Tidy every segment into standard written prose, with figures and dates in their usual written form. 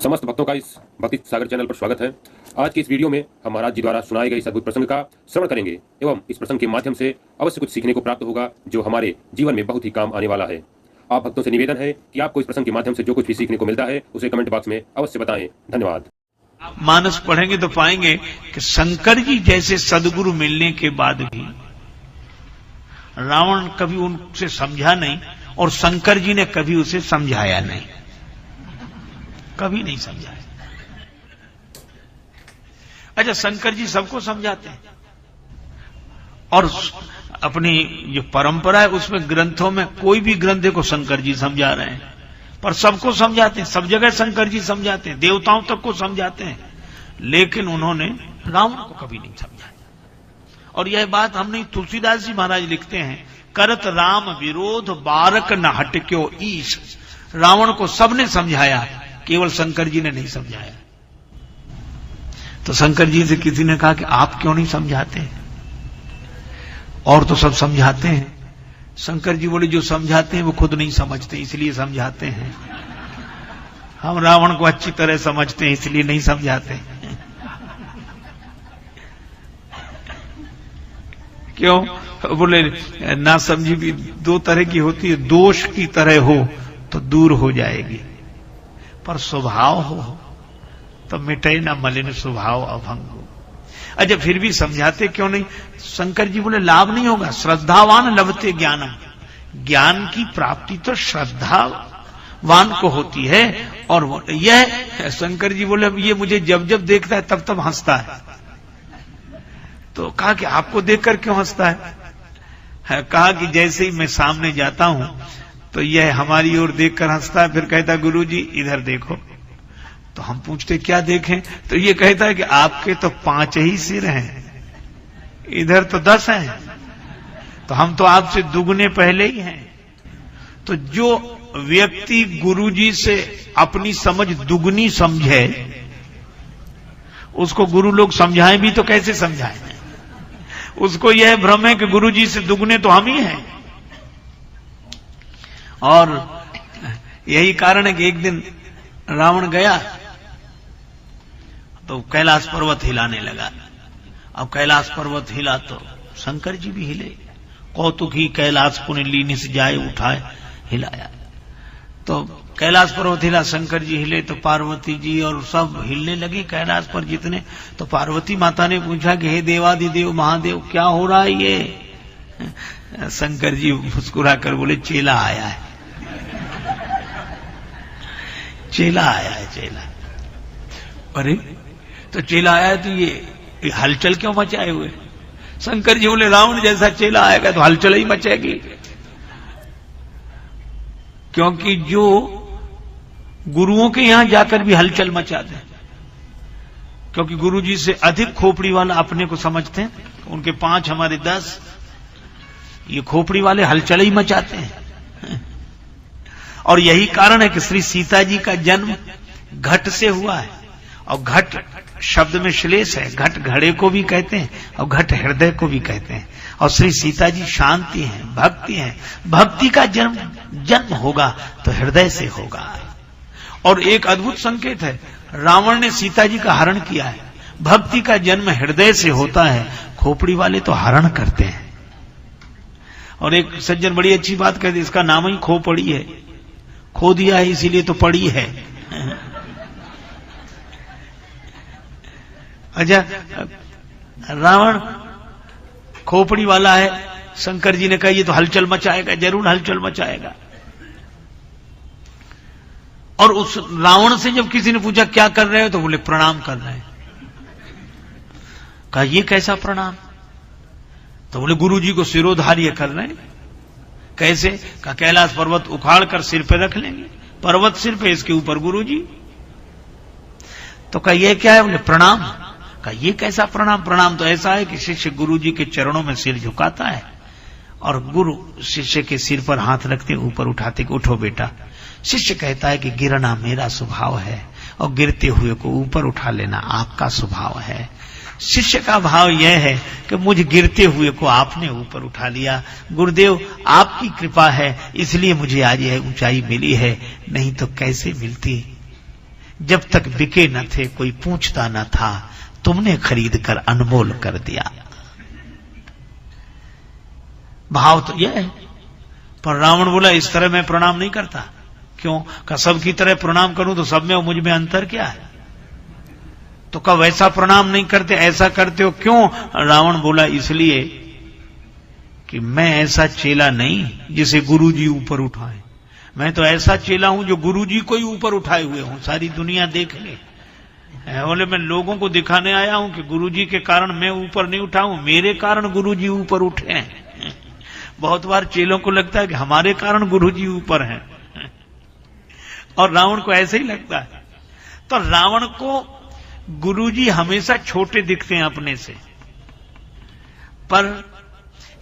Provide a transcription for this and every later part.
समस्त भक्तों का इस भक्ति सागर चैनल पर स्वागत है। आज के इस वीडियो में हम महाराज जी द्वारा सुनाए गए इस अद्भुत प्रसंग का श्रवण करेंगे एवं इस प्रसंग के माध्यम से अवश्य कुछ सीखने को प्राप्त होगा जो हमारे जीवन में बहुत ही काम आने वाला है। आप भक्तों से निवेदन है कि आपको इस प्रसंग के माध्यम से जो कुछ भी सीखने को मिलता है उसे कमेंट बॉक्स में अवश्य बताएं। धन्यवाद। मानस पढ़ेंगे तो पाएंगे कि शंकर जी जैसे सदगुरु मिलने के बाद भी रावण कभी उनसे समझा नहीं और शंकर जी ने कभी उसे समझाया नहीं, कभी नहीं समझाया। अच्छा, शंकर जी सबको समझाते हैं और अपनी जो परंपरा है उसमें ग्रंथों में कोई भी ग्रंथ देखो शंकर जी समझा रहे हैं, पर सबको समझाते हैं, सब जगह शंकर जी समझाते हैं, देवताओं तक को समझाते हैं, लेकिन उन्होंने रावण को कभी नहीं समझाया। और यह बात हम नहीं, तुलसीदास जी महाराज लिखते हैं, करत राम विरोध बारक न हटक्यो ईश। रावण को सबने समझाया, केवल शंकर जी ने नहीं समझाया। तो शंकर जी से किसी ने कहा कि आप क्यों नहीं समझाते? और तो सब समझाते हैं। शंकर जी बोले जो समझाते हैं वो खुद नहीं समझते इसलिए समझाते हैं। हम रावण को अच्छी तरह समझते हैं इसलिए नहीं समझाते। क्यों? बोले ना समझी भी दो तरह की होती है, दोष की तरह हो तो दूर हो जाएगी, पर स्वभाव हो तो मिटे ना मलिन स्वभाव अभंग हो। अच्छा, फिर भी समझाते क्यों नहीं? शंकर जी बोले लाभ नहीं होगा, श्रद्धावान लभते ज्ञानम। ज्ञान की प्राप्ति तो श्रद्धावान को होती है। और यह शंकर जी बोले ये मुझे जब जब देखता है तब तब हंसता है। तो कहा कि आपको देखकर क्यों हंसता है? कहा कि जैसे ही मैं सामने जाता हूं तो यह हमारी ओर देखकर हंसता है, फिर कहता गुरुजी इधर देखो। तो हम पूछते क्या देखें? तो ये कहता है कि आपके तो 5 ही सिर हैं, इधर तो 10 हैं, तो हम तो आपसे दुगने पहले ही हैं। तो जो व्यक्ति गुरुजी से अपनी समझ दुगनी समझे उसको गुरु लोग समझाएं भी तो कैसे समझाएं? उसको यह भ्रम है कि गुरुजी से दुगने तो हम ही हैं। और यही कारण है कि एक दिन रावण गया तो कैलाश पर्वत हिलाने लगा। अब कैलाश पर्वत हिला तो शंकर जी भी हिले। कौतुक ही कैलाश पुण्य लीनिस जाए उठाए हिलाया। तो कैलाश पर्वत हिला, शंकर जी हिले तो पार्वती जी और सब हिलने लगे कैलाश पर जितने। तो पार्वती माता ने पूछा कि हे देवादिदेव महादेव क्या हो रहा है ये? शंकर जी मुस्कुरा कर बोले चेला आया है, चेला आया है, चेला। अरे तो चेला आया है तो ये हलचल क्यों मचाए हुए? शंकर जी बोले रावण जैसा चेला आएगा तो हलचल ही मचेगी, क्योंकि जो गुरुओं के यहां जाकर भी हलचल मचाते हैं, क्योंकि गुरुजी से अधिक खोपड़ी वाला अपने को समझते हैं, उनके 5 हमारे 10, ये खोपड़ी वाले हलचल ही मचाते हैं। और यही कारण है कि श्री सीता जी का जन्म घट से हुआ है। और घट शब्द में श्लेष है, घट घड़े को भी कहते हैं और घट हृदय को भी कहते हैं। और श्री सीता जी शांति हैं, भक्ति हैं। भक्ति का जन्म होगा तो हृदय से होगा। और एक अद्भुत संकेत है, रावण ने सीता जी का हरण किया है। भक्ति का जन्म हृदय से होता है, खोपड़ी वाले तो हरण करते हैं। और एक सज्जन बड़ी अच्छी बात कहते, इसका नाम ही खोपड़ी है, खो दिया है इसीलिए तो पड़ी है। अच्छा, रावण खोपड़ी वाला है। शंकर जी ने कहा ये तो हलचल मचाएगा, जरूर हलचल मचाएगा। और उस रावण से जब किसी ने पूछा क्या कर रहे हो तो बोले प्रणाम कर रहे हैं। कहा ये कैसा प्रणाम? तो बोले गुरु जी को सिरोधार्य कर रहे हैं। कैसे? कहा कैलाश पर्वत उखाड़ कर सिर पे रख लेंगे, पर्वत सिर पे, इसके ऊपर गुरु जी। तो कहा ये क्या है? बोले प्रणाम। कहा ये कैसा प्रणाम? प्रणाम तो ऐसा है कि शिष्य गुरु जी के चरणों में सिर झुकाता है और गुरु शिष्य के सिर पर हाथ रखते ऊपर उठाते कि उठो बेटा। शिष्य कहता है कि गिरना मेरा स्वभाव है और गिरते हुए को ऊपर उठा लेना आपका स्वभाव है। शिष्य का भाव यह है कि मुझे गिरते हुए को आपने ऊपर उठा लिया, गुरुदेव आपकी कृपा है इसलिए मुझे आज यह ऊंचाई मिली है, नहीं तो कैसे मिलती। जब तक बिके न थे कोई पूछता न था, तुमने खरीद कर अनमोल कर दिया। भाव तो यह है। पर रावण बोला इस तरह मैं प्रणाम नहीं करता। क्यों? का सब की तरह प्रणाम करूं तो सब में और मुझ में अंतर क्या है? तो कब वैसा प्रणाम नहीं करते, ऐसा करते हो क्यों? रावण बोला इसलिए कि मैं ऐसा चेला नहीं जिसे गुरुजी ऊपर उठाए। मैं तो ऐसा चेला हूं जो गुरुजी को ही ऊपर उठाए हुए हूं, सारी दुनिया देख ले। बोले मैं लोगों को दिखाने आया हूं कि गुरुजी के कारण मैं ऊपर नहीं उठा हूं, मेरे कारण गुरुजी ऊपर उठे हैं। बहुत बार चेलों को लगता है कि हमारे कारण गुरुजी ऊपर हैं, और रावण को ऐसे ही लगता है। तो रावण को गुरुजी हमेशा छोटे दिखते हैं अपने से, पर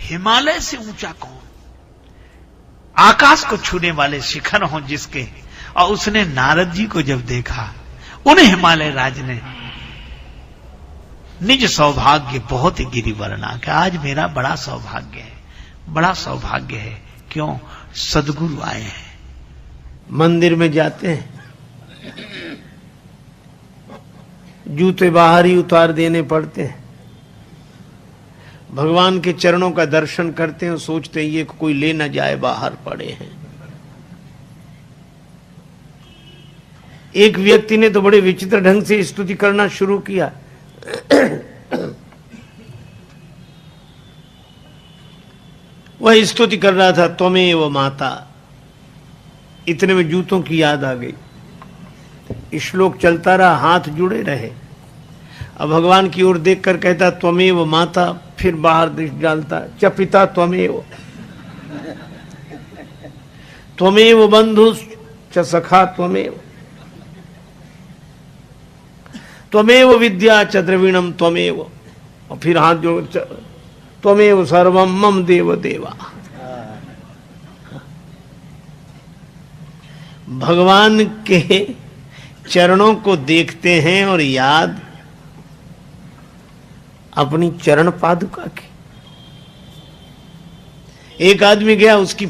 हिमालय से ऊंचा कौन? आकाश को छूने वाले शिखर हों जिसके। और उसने नारद जी को जब देखा, उन हिमालय राज ने निज सौभाग्य बहुत ही गिरिवर्णा कि आज मेरा बड़ा सौभाग्य है, बड़ा सौभाग्य है। क्यों? सदगुरु आए हैं। मंदिर में जाते हैं, जूते बाहर ही उतार देने पड़ते हैं। भगवान के चरणों का दर्शन करते हैं, सोचते हैं ये कोई ले ना जाए, बाहर पड़े हैं। एक व्यक्ति ने तो बड़े विचित्र ढंग से स्तुति करना शुरू किया। वह स्तुति कर रहा था, त्वमेव माता। इतने में जूतों की याद आ गई। श्लोक चलता रहा, हाथ जुड़े रहे। अब भगवान की ओर देखकर कहता त्वमेव माता, फिर बाहर दृष्टि डालता, च पिता त्वमेव, त्वमेव बंधु च सखा त्वमेव, त्वमेव विद्या च द्रविणम त्वमेव। और फिर हाथ जोड़, त्वमेव सर्वम मम देव देवा। भगवान के चरणों को देखते हैं और याद अपनी चरण पादुका की। एक आदमी गया, उसकी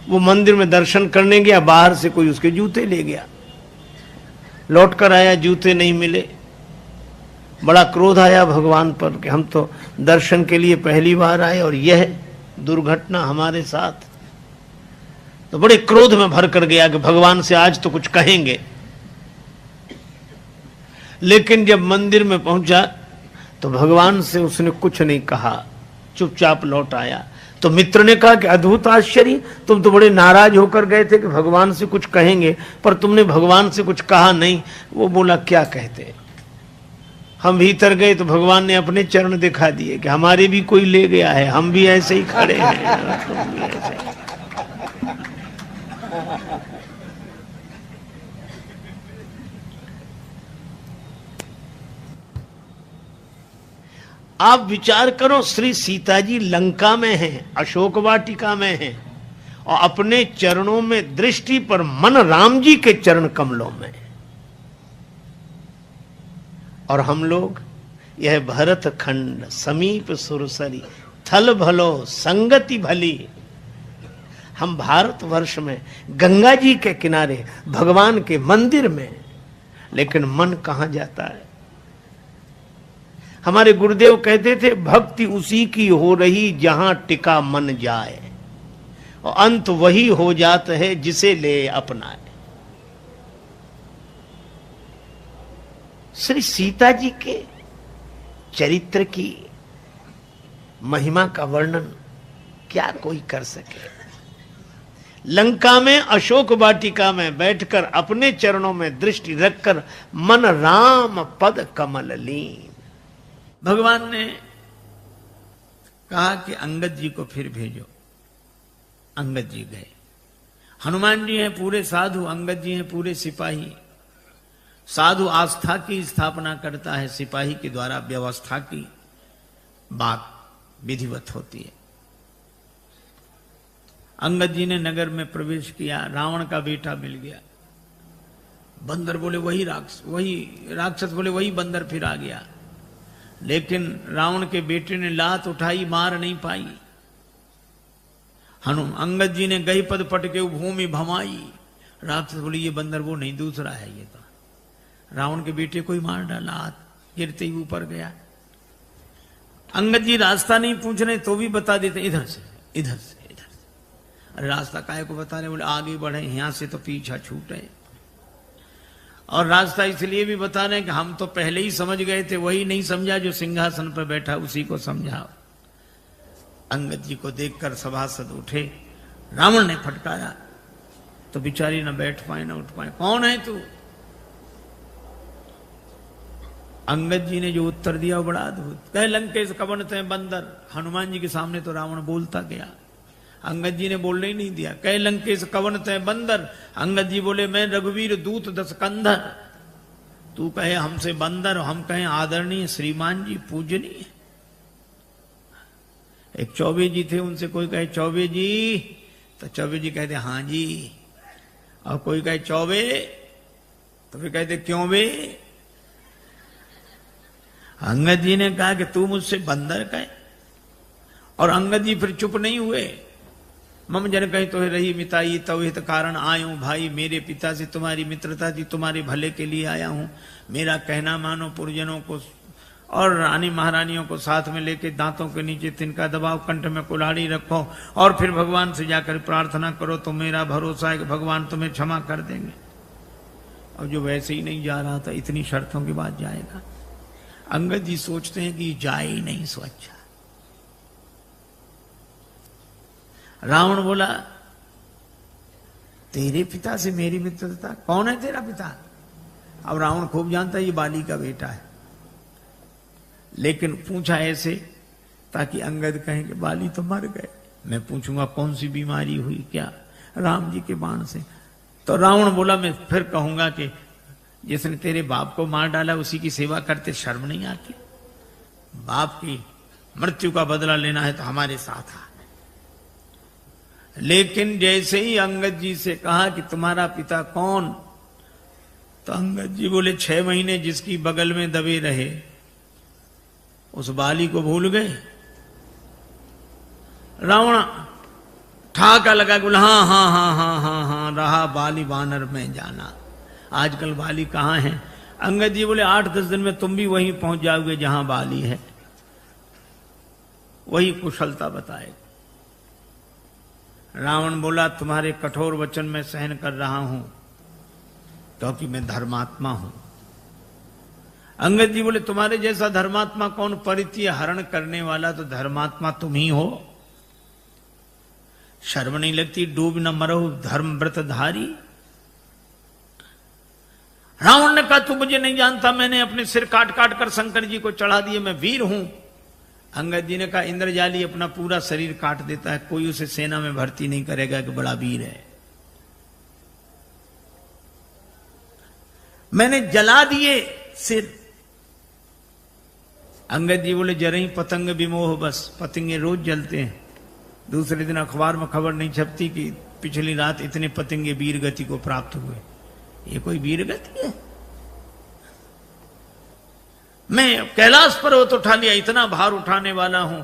वो मंदिर में दर्शन करने गया, बाहर से कोई उसके जूते ले गया, लौट कर आया, जूते नहीं मिले। बड़ा क्रोध आया भगवान पर कि हम तो दर्शन के लिए पहली बार आए और यह दुर्घटना हमारे साथ। तो बड़े क्रोध में भर कर गया कि भगवान से आज तो कुछ कहेंगे। लेकिन जब मंदिर में पहुंचा तो भगवान से उसने कुछ नहीं कहा, चुपचाप लौट आया। तो मित्र ने कहा कि अद्भुत आश्चर्य, तुम तो बड़े नाराज होकर गए थे कि भगवान से कुछ कहेंगे, पर तुमने भगवान से कुछ कहा नहीं। वो बोला क्या कहते? हम भीतर गए तो भगवान ने अपने चरण दिखा दिए कि हमारे भी कोई ले गया है, हम भी ऐसे ही खड़े हैं। आप विचार करो, श्री सीता जी लंका में हैं, अशोक वाटिका में हैं, और अपने चरणों में दृष्टि पर मन राम जी के चरण कमलों में। और हम लोग यह भरत खंड समीप सुरसरी, थल भलो संगति भली। हम भारतवर्ष में गंगा जी के किनारे भगवान के मंदिर में, लेकिन मन कहां जाता है? हमारे गुरुदेव कहते थे भक्ति उसी की हो रही जहां टिका मन जाए, और अंत वही हो जाता है जिसे ले अपनाए। श्री सीता जी के चरित्र की महिमा का वर्णन क्या कोई कर सके? लंका में अशोक वाटिका में बैठकर अपने चरणों में दृष्टि रखकर मन राम पद कमल लीन। भगवान ने कहा कि अंगद जी को फिर भेजो। अंगद जी गए। हनुमान जी हैं पूरे साधु, अंगद जी हैं पूरे सिपाही। साधु आस्था की स्थापना करता है, सिपाही के द्वारा व्यवस्था की बात विधिवत होती है। अंगद जी ने नगर में प्रवेश किया, रावण का बेटा मिल गया। बंदर बोले वही राक्षस बोले वही बंदर फिर आ गया। लेकिन रावण के बेटे ने लात उठाई, मार नहीं पाई। अंगद जी ने गही पद पटके भूमि भमाई। राक्षस बोले ये बंदर वो नहीं, दूसरा है ये तो। रावण के बेटे को ही मार डाला, हाथ गिरते ही ऊपर गया। अंगद जी रास्ता नहीं पूछ रहे तो भी बता देते, इधर से इधर से इधर से। अरे रास्ता काहे को बता रहे? बोले आगे बढ़े, यहां से तो पीछा छूटे। और रास्ता इसलिए भी बता रहे हैं कि हम तो पहले ही समझ गए थे, वही नहीं समझा जो सिंहासन पर बैठा उसी को समझाओ। अंगद जी को देखकर सभासद उठे, रावण ने फटकारा तो बिचारी न बैठ पाए न उठ पाए। कौन है तू? अंगद जी ने जो उत्तर दिया वो बड़ा अद्भुत। कह लंकेश कवन तय बंदर। हनुमान जी के सामने तो रावण बोलता गया, अंगद जी ने बोलने ही नहीं दिया। कह लंकेश कवन तय बंदर। अंगद जी बोले मैं रघुवीर दूत दस कंधर। तू कहे हमसे बंदर, हम कहें आदरणीय श्रीमान जी पूजनीय। एक चौबे जी थे, उनसे कोई कहे चौबे जी तो चौबे जी कहते हां जी, और कोई कहे चौबे तो फिर कहते क्यों बे। अंगद जी ने कहा कि तू मुझसे बंदर कहे, और अंगद जी फिर चुप नहीं हुए। मम जन कहीं तो रही मिताई तव हित कारण आयो भाई, मेरे पिता से तुम्हारी मित्रता थी, तुम्हारे भले के लिए आया हूं। मेरा कहना मानो, पुरजनों को और रानी महारानियों को साथ में लेके दांतों के नीचे तिनका दबाओ, कंठ में कुल्हाड़ी रखो और फिर भगवान से जाकर प्रार्थना करो तो मेरा भरोसा है कि भगवान तुम्हें क्षमा कर देंगे। और जो वैसे ही नहीं जा रहा था, इतनी शर्तों के बाद जाएगा। अंगद जी सोचते हैं कि जाए ही नहीं सो अच्छा। रावण बोला तेरे पिता से मेरी मित्रता, कौन है तेरा पिता? अब रावण खूब जानता है ये बाली का बेटा है, लेकिन पूछा ऐसे ताकि अंगद कहें कि बाली तो मर गए। मैं पूछूंगा कौन सी बीमारी हुई क्या? राम जी के बाण से। तो रावण बोला मैं फिर कहूंगा कि जिसने तेरे बाप को मार डाला उसी की सेवा करते शर्म नहीं आती? बाप की मृत्यु का बदला लेना है तो हमारे साथ आ। लेकिन जैसे ही अंगद जी से कहा कि तुम्हारा पिता कौन, तो अंगद जी बोले 6 महीने जिसकी बगल में दबे रहे उस बाली को भूल गए। रावण ठाका लगा, बोला हाँ हाँ हाँ हाँ हाँ हाँ, रहा बाली वानर में जाना। आजकल बाली कहां है? अंगद जी बोले 8-10 दिन में तुम भी वहीं पहुंच जाओगे जहां बाली है, वही कुशलता बताए। रावण बोला तुम्हारे कठोर वचन में सहन कर रहा हूं क्योंकि मैं धर्मात्मा हूं। अंगद जी बोले तुम्हारे जैसा धर्मात्मा कौन? परित्य हरण करने वाला तो धर्मात्मा तुम ही हो। शर्म नहीं लगती? डूब न मरो धर्म व्रतधारी। रावण ने कहा तू मुझे नहीं जानता, मैंने अपने सिर काट काट कर शंकर जी को चढ़ा दिए, मैं वीर हूं। अंगद जी ने कहा इंद्रजाली अपना पूरा शरीर काट देता है, कोई उसे सेना में भर्ती नहीं करेगा कि बड़ा वीर है। मैंने जला दिए सिर। अंगद जी बोले जरा ही पतंग विमोह, बस पतंगे रोज जलते हैं। दूसरे दिन अखबार में खबर नहीं छपती कि पिछली रात इतने पतंगे वीर गति को प्राप्त हुए। ये कोई वीर गति है? मैं कैलाश पर्वत उठा लिया, इतना भार उठाने वाला हूं।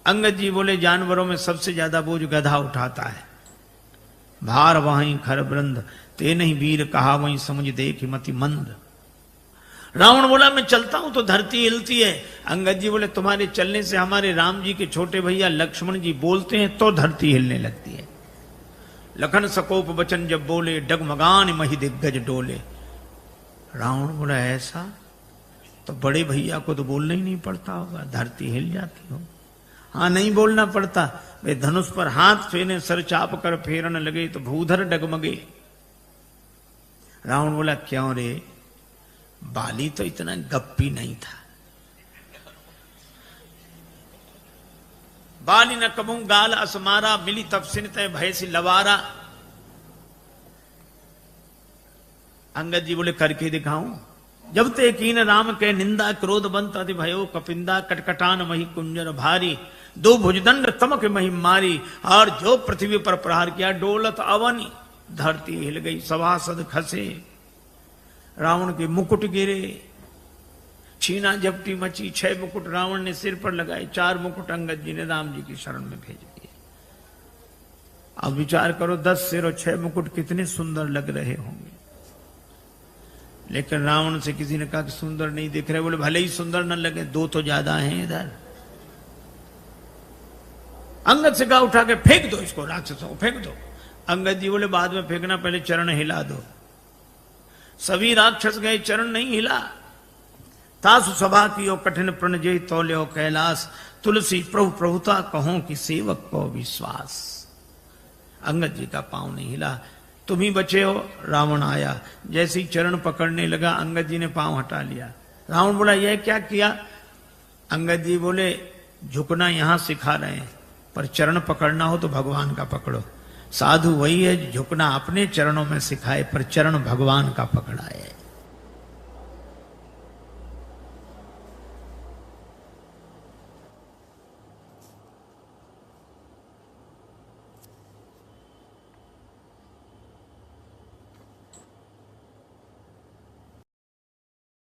अंगद जी बोले जानवरों में सबसे ज्यादा बोझ गधा उठाता है। भार वहीं खर बृंद, ते नहीं वीर कहा वहीं समझ देख मति मंद। रावण बोला मैं चलता हूं तो धरती हिलती है। अंगद जी बोले तुम्हारे चलने से हमारे राम जी के छोटे भैया लक्ष्मण जी बोलते हैं तो धरती हिलने लगती है। लखन सकोप वचन जब बोले, डगमगान मही दिग्गज डोले। रावण बोला ऐसा? तो बड़े भैया को तो बोलना ही नहीं पड़ता होगा, धरती हिल जाती हो। हाँ नहीं बोलना पड़ता। वे धनुष पर हाथ फेने सर चाप कर फेरन लगे तो भूधर डगमगे। रावण बोला क्यों रे? बाली तो इतना गप्पी नहीं था। बाली न कबू गाल असमारा, मिली तपसिन तय भय से लवारा। अंगद जी बोले करके दिखाऊं? जब ते कीन राम के निंदा, क्रोध बंत अति भयो कपिंदा, कटकटान मही कुंजर भारी, 2 भुजदंड तमक मही मारी। और जो पृथ्वी पर प्रहार किया डोलत अवनी, धरती हिल गई, सभासद खसे, रावण के मुकुट गिरे, छीना झपटी मची। 6 मुकुट रावण ने सिर पर लगाए, 4 मुकुट अंगद जी ने राम जी की शरण में भेज दिए। अब विचार करो 10 सिर और 6 मुकुट कितने सुंदर लग रहे होंगे। लेकिन रावण से किसी ने कहा कि सुंदर नहीं दिख रहे। बोले भले ही सुंदर न लगे, दो तो ज्यादा हैं इधर। अंगद से कहा उठा के फेंक दो इसको, राक्षसों को फेंक दो। अंगद जी बोले बाद में फेंकना, पहले चरण हिला दो। सभी राक्षस गए, चरण नहीं हिला। तासु सभा की कठिन प्रण जय तौल्यो कैलाश, तुलसी प्रभु प्रभुता कहो कि सेवक को विश्वास। अंगद जी का पांव नहीं हिला। तुम ही बचे हो। रावण आया, जैसे ही चरण पकड़ने लगा अंगद जी ने पांव हटा लिया। रावण बोला यह क्या किया? अंगद जी बोले झुकना यहां सिखा रहे हैं, पर चरण पकड़ना हो तो भगवान का पकड़ो। साधु वही है झुकना अपने चरणों में सिखाए, पर चरण भगवान का पकड़ाए।